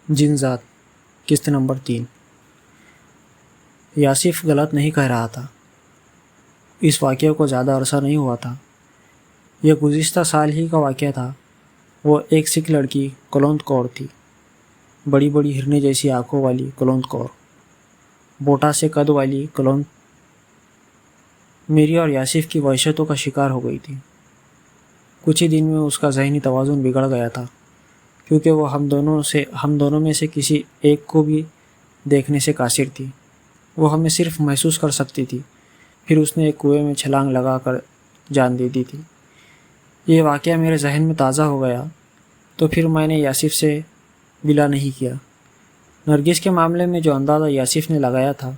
جن ذات قسط نمبر 3۔ یاسف غلط نہیں کہہ رہا تھا۔ اس واقعے کو زیادہ عرصہ نہیں ہوا تھا۔ یہ گزشتہ سال ہی کا واقعہ تھا۔ وہ ایک سکھ لڑکی کلونت کور تھی، بڑی بڑی ہرنے جیسی آنکھوں والی کلونت کور، بوٹا سے قد والی کلونت میری اور یاسف کی وحشتوں کا شکار ہو گئی تھی۔ کچھ ہی دن میں اس کا ذہنی توازن بگڑ گیا تھا، کیونکہ وہ ہم دونوں میں سے کسی ایک کو بھی دیکھنے سے قاصر تھی۔ وہ ہمیں صرف محسوس کر سکتی تھی۔ پھر اس نے ایک کنویں میں چھلانگ لگا کر جان دے دی تھی۔ یہ واقعہ میرے ذہن میں تازہ ہو گیا تو پھر میں نے یاسف سے گلہ نہیں کیا۔ نرگس کے معاملے میں جو اندازہ یاسف نے لگایا تھا،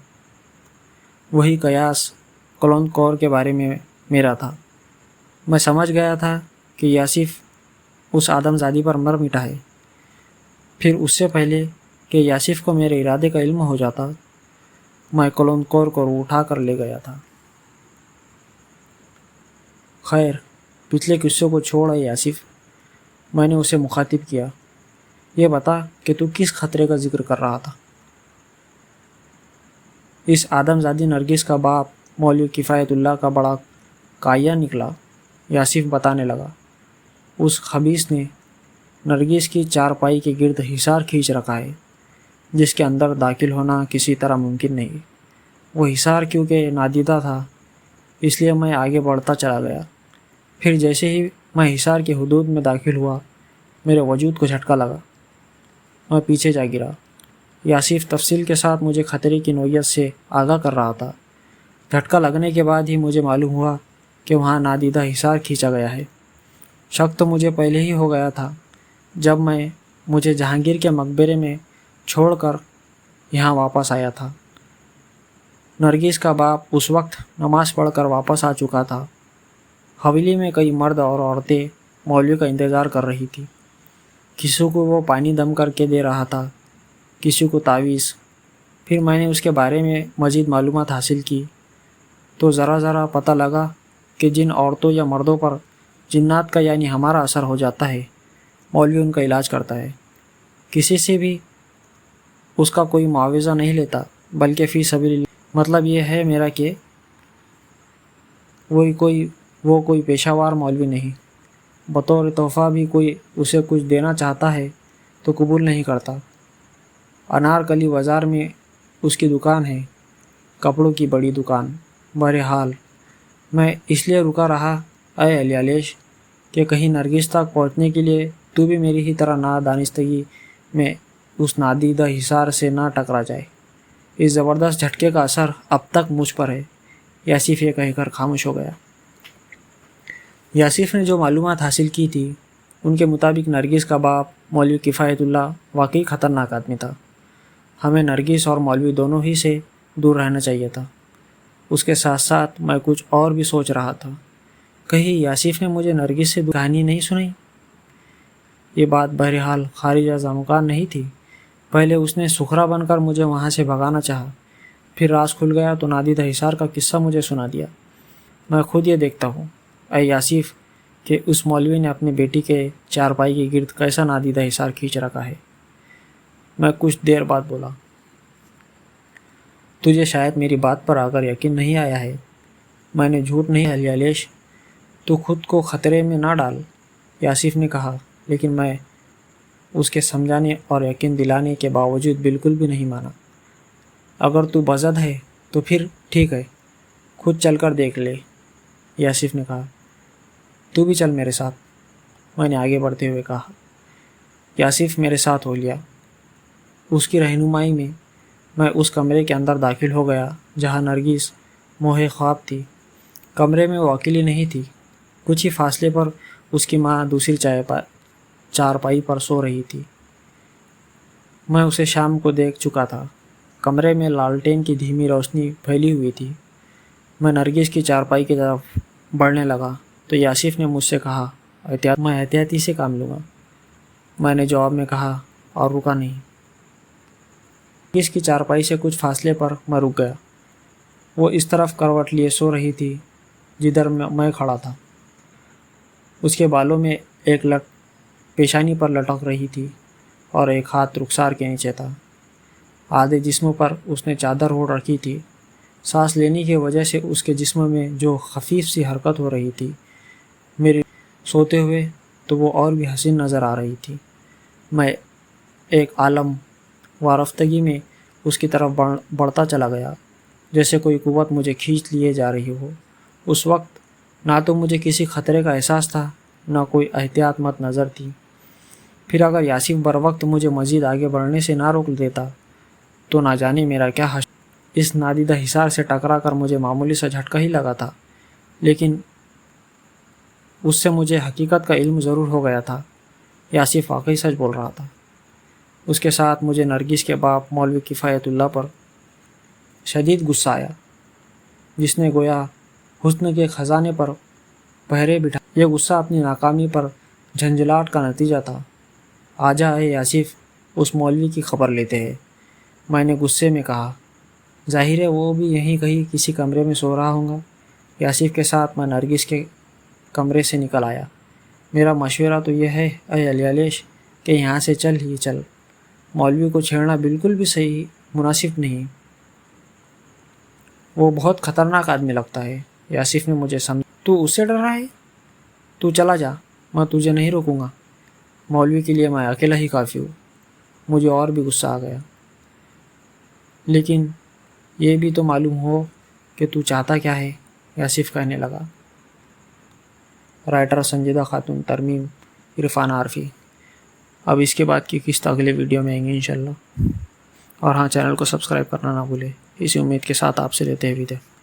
وہی قیاس کلونت کور کے بارے میں میرا تھا۔ میں سمجھ گیا تھا کہ یاسف اس آدم زادی پر مر مٹا ہے۔ پھر اس سے پہلے کہ یاسف کو میرے ارادے کا علم ہو جاتا، میں کلونت کور کو اٹھا کر لے گیا تھا۔ خیر، پچھلے قصوں کو چھوڑ اے یاسف، میں نے اسے مخاطب کیا، یہ بتا کہ تو کس خطرے کا ذکر کر رہا تھا؟ اس آدم زادی نرگس کا باپ مولوی کفایت اللہ کا بڑا کایا نکلا، یاسف بتانے لگا۔ اس خبیث نے نرگس کی چارپائی کے گرد حصار کھینچ رکھا ہے، جس کے اندر داخل ہونا کسی طرح ممکن نہیں۔ وہ حصار کیونکہ نادیدہ تھا، اس لیے میں آگے بڑھتا چلا گیا۔ پھر جیسے ہی میں حصار کی حدود میں داخل ہوا، میرے وجود کو جھٹکا لگا۔ میں پیچھے جا گرا۔ یاسف تفصیل کے ساتھ مجھے خطرے کی نوعیت سے آگاہ کر رہا تھا۔ جھٹکا لگنے کے بعد ہی مجھے معلوم ہوا کہ وہاں نادیدہ حصار کھینچا گیا ہے۔ شک تو مجھے پہلے ہی ہو گیا تھا، جب مجھے جہانگیر کے مقبرے میں چھوڑ کر یہاں واپس آیا تھا۔ نرگس کا باپ اس وقت نماز پڑھ کر واپس آ چکا تھا۔ حویلی میں کئی مرد اور عورتیں مولوی کا انتظار کر رہی تھی۔ کسی کو وہ پانی دم کر کے دے رہا تھا، کسی کو تعویذ۔ پھر میں نے اس کے بارے میں مزید معلومات حاصل کی تو ذرا پتہ لگا کہ جن عورتوں یا مردوں پر جنات کا یعنی ہمارا اثر ہو جاتا ہے، مولوی ان کا علاج کرتا ہے۔ کسی سے بھی اس کا کوئی معاوضہ نہیں لیتا، بلکہ فی سبیل اللہ۔ مطلب یہ ہے میرا کہ وہ کوئی پیشہ وار مولوی نہیں۔ بطور تحفہ بھی کوئی اسے کچھ دینا چاہتا ہے تو قبول نہیں کرتا۔ انارکلی بازار میں اس کی دکان ہے، کپڑوں کی بڑی دکان۔ بہرحال میں اس لیے رکا رہا اے الیالیش کہ کہیں نرگس تک پہنچنے کے لیے تو بھی میری ہی طرح نادانستگی میں اس نادیدہ حصار سے نہ ٹکرا جائے۔ اس زبردست جھٹکے کا اثر اب تک مجھ پر ہے۔ یاسف یہ کہہ کر خاموش ہو گیا۔ یاسف نے جو معلومات حاصل کی تھی، ان کے مطابق نرگس کا باپ مولوی کفایت اللہ واقعی خطرناک آدمی تھا۔ ہمیں نرگس اور مولوی دونوں ہی سے دور رہنا چاہیے تھا۔ اس کے ساتھ ساتھ میں کچھ اور بھی سوچ رہا تھا۔ کہیں یاسف نے مجھے نرگس سے کہانی نہیں سنائی؟ یہ بات بہرحال خارج از امکان نہیں تھی۔ پہلے اس نے سخرا بن کر مجھے وہاں سے بھگانا چاہا، پھر راز کھل گیا تو نادیدہ حصار کا قصہ مجھے سنا دیا۔ میں خود یہ دیکھتا ہوں اے یاسف کہ اس مولوی نے اپنی بیٹی کے چارپائی کے گرد کیسا نادیدہ حصار کھینچ رکھا ہے۔ میں کچھ دیر بعد بولا، تجھے شاید میری بات پر آ کر یقین نہیں آیا ہے۔ میں نے جھوٹ نہیں الیالیش، تو خود کو خطرے میں نہ ڈال، یاسف نے کہا، لیکن میں اس کے سمجھانے اور یقین دلانے کے باوجود بالکل بھی نہیں مانا۔ اگر تو بزد ہے تو پھر ٹھیک ہے، خود چل کر دیکھ لے، یاسف نے کہا۔ تو بھی چل میرے ساتھ، میں نے آگے بڑھتے ہوئے کہا۔ یاسف میرے ساتھ ہو لیا۔ اس کی رہنمائی میں میں اس کمرے کے اندر داخل ہو گیا جہاں نرگس موہے خواب تھی۔ کمرے میں وہ اکیلی نہیں تھی، کچھ ہی فاصلے پر اس کی ماں دوسری چارپائی پر سو رہی تھی۔ میں اسے شام کو دیکھ چکا تھا۔ کمرے میں لالٹین کی دھیمی روشنی پھیلی ہوئی تھی۔ میں نرگس کی چارپائی کی طرف بڑھنے لگا تو یاسف نے مجھ سے کہا، میں احتیاطی سے کام لوں گا۔ میں نے جواب میں کہا اور رکا نہیں۔ نرگس کی چارپائی سے کچھ فاصلے پر میں رک گیا۔ وہ اس طرف کروٹ لیے سو رہی تھی جدھر میں کھڑا تھا۔ اس کے بالوں میں ایک لٹ پیشانی پر لٹک رہی تھی۔ اور ایک ہاتھ رخسار کے نیچے تھا۔ آدھے جسم پر اس نے چادر اوڑھ رکھی تھی۔ سانس لینے کی وجہ سے اس کے جسم میں جو خفیف سی حرکت ہو رہی تھی، میری سوتے ہوئے تو وہ اور بھی حسین نظر آ رہی تھی۔ میں ایک عالم وارفتگی میں اس کی طرف بڑھتا چلا گیا، جیسے کوئی قوت مجھے کھینچ لیے جا رہی ہو۔ اس وقت نہ تو مجھے کسی خطرے کا احساس تھا، نہ کوئی احتیاط مت نظر تھی۔ پھر اگر یاسف بر وقت مجھے مزید آگے بڑھنے سے نہ روک دیتا تو نہ جانے میرا کیا حشر۔ اس نادیدہ حصار سے ٹکرا کر مجھے معمولی سا جھٹکا ہی لگا تھا، لیکن اس سے مجھے حقیقت کا علم ضرور ہو گیا تھا۔ یاسف واقعی سچ بول رہا تھا۔ اس کے ساتھ مجھے نرگس کے باپ مولوی کفایت اللہ پر شدید غصہ آیا، جس نے گویا حسن کے خزانے پر پہرے بٹھا۔ یہ غصہ اپنی ناکامی پر جھنجھلاہٹ کا نتیجہ تھا۔ آجا اے یاسف، اس مولوی کی خبر لیتے ہیں، میں نے غصے میں کہا۔ ظاہر ہے وہ بھی یہیں کہیں کسی کمرے میں سو رہا ہوں گا۔ یاسف کے ساتھ میں نرگس کے کمرے سے نکل آیا۔ میرا مشورہ تو یہ ہے اے علی علیش کہ یہاں سے چل ہی چل۔ مولوی کو چھیڑنا بالکل بھی صحیح مناسب نہیں، وہ بہت خطرناک آدمی لگتا ہے۔ یاسف نے مجھے سمجھا۔ تو اس سے ڈر رہا ہے؟ تو چلا جا، میں تجھے نہیں روکوں گا۔ مولوی کے لیے میں اکیلا ہی کافی ہوں۔ مجھے اور بھی غصہ آ گیا۔ لیکن یہ بھی تو معلوم ہو کہ تو چاہتا کیا ہے، یاسف کہنے لگا۔ رائٹر سنجیدہ خاتون، ترمیم عرفان عارفی۔ اب اس کے بعد کی قسط اگلے ویڈیو میں آئیں گے انشاءاللہ۔ اور ہاں، چینل کو سبسکرائب کرنا نہ بھولے، اسی امید کے ساتھ آپ سے لیتے ہیں وداع۔